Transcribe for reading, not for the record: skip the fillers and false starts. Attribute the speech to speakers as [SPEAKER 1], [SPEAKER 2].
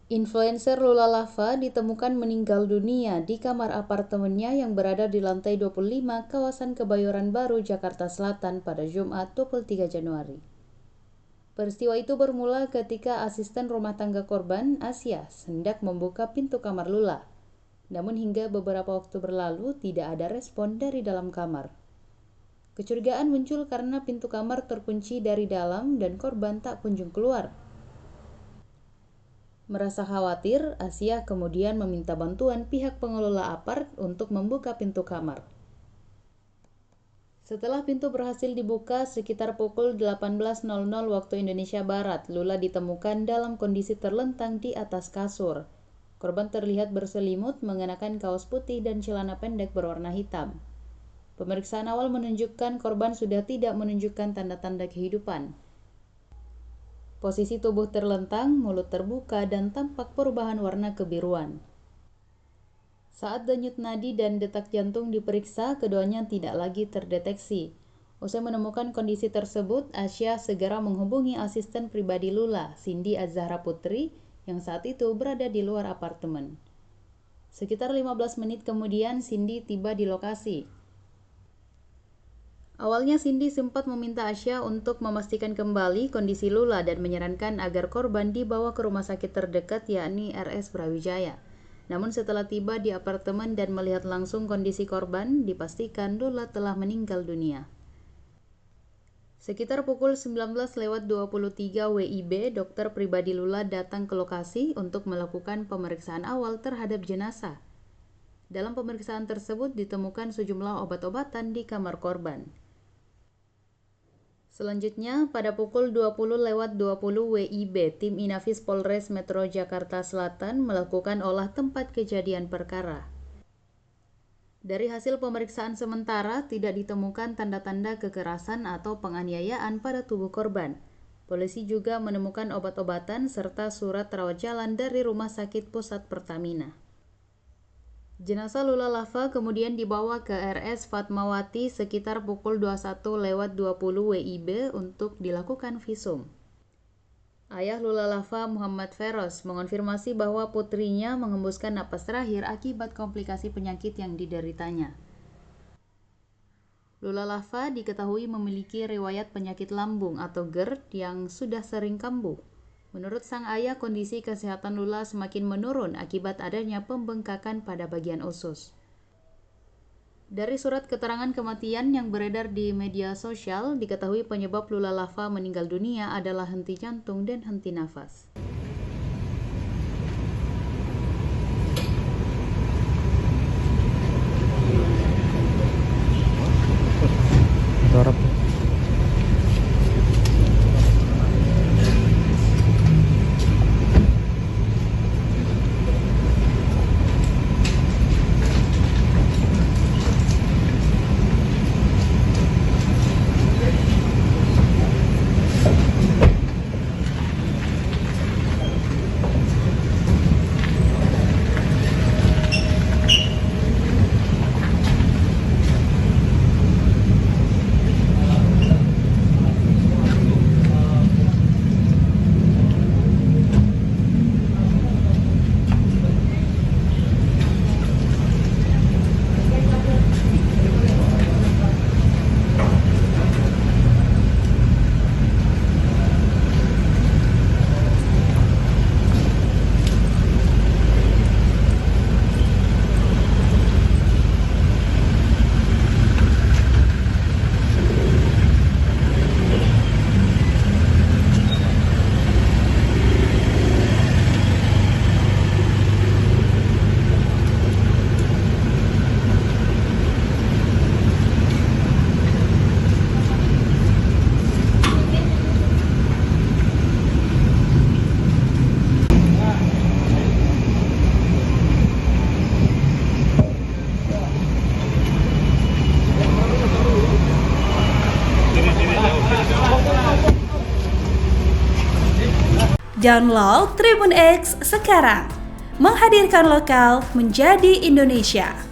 [SPEAKER 1] Influencer Lula Lava ditemukan meninggal dunia di kamar apartemennya yang berada di lantai 25 kawasan Kebayoran Baru, Jakarta Selatan pada Jumat 23 Januari. Peristiwa itu bermula ketika asisten rumah tangga korban, Asia, hendak membuka pintu kamar Lula. Namun hingga beberapa waktu berlalu tidak ada respon dari dalam kamar. Kecurigaan muncul karena pintu kamar terkunci dari dalam dan korban tak kunjung keluar. Merasa khawatir, Asia kemudian meminta bantuan pihak pengelola apart untuk membuka pintu kamar. Setelah pintu berhasil dibuka sekitar pukul 18.00 waktu Indonesia Barat, Lula ditemukan dalam kondisi terlentang di atas kasur. Korban terlihat berselimut mengenakan kaos putih dan celana pendek berwarna hitam. Pemeriksaan awal menunjukkan korban sudah tidak menunjukkan tanda-tanda kehidupan. Posisi tubuh terlentang, mulut terbuka, dan tampak perubahan warna kebiruan. Saat denyut nadi dan detak jantung diperiksa, keduanya tidak lagi terdeteksi. Usai menemukan kondisi tersebut, Asia segera menghubungi asisten pribadi Lula, Cindy Azahra Putri, yang saat itu berada di luar apartemen. Sekitar 15 menit kemudian, Cindy tiba di lokasi. Awalnya Cindy sempat meminta Asia untuk memastikan kembali kondisi Lula dan menyarankan agar korban dibawa ke rumah sakit terdekat yakni RS Brawijaya. Namun setelah tiba di apartemen dan melihat langsung kondisi korban, dipastikan Lula telah meninggal dunia. Sekitar pukul 19.23 WIB, dokter pribadi Lula datang ke lokasi untuk melakukan pemeriksaan awal terhadap jenazah. Dalam pemeriksaan tersebut ditemukan sejumlah obat-obatan di kamar korban. Selanjutnya, pada pukul 20.20 WIB, tim Inafis Polres Metro Jakarta Selatan melakukan olah tempat kejadian perkara. Dari hasil pemeriksaan sementara, tidak ditemukan tanda-tanda kekerasan atau penganiayaan pada tubuh korban. Polisi juga menemukan obat-obatan serta surat rawat jalan dari Rumah Sakit Pusat Pertamina. Jenazah Lula Lava kemudian dibawa ke RS Fatmawati sekitar pukul 21.20 WIB untuk dilakukan visum. Ayah Lula Lava, Muhammad Feros, mengonfirmasi bahwa putrinya mengembuskan napas terakhir akibat komplikasi penyakit yang dideritanya. Lula Lava diketahui memiliki riwayat penyakit lambung atau GERD yang sudah sering kambuh. Menurut sang ayah, kondisi kesehatan Lula semakin menurun akibat adanya pembengkakan pada bagian usus. Dari surat keterangan kematian yang beredar di media sosial, diketahui penyebab Lula Lava meninggal dunia adalah henti jantung dan henti nafas.
[SPEAKER 2] Download Tribun X sekarang, menghadirkan lokal menjadi Indonesia.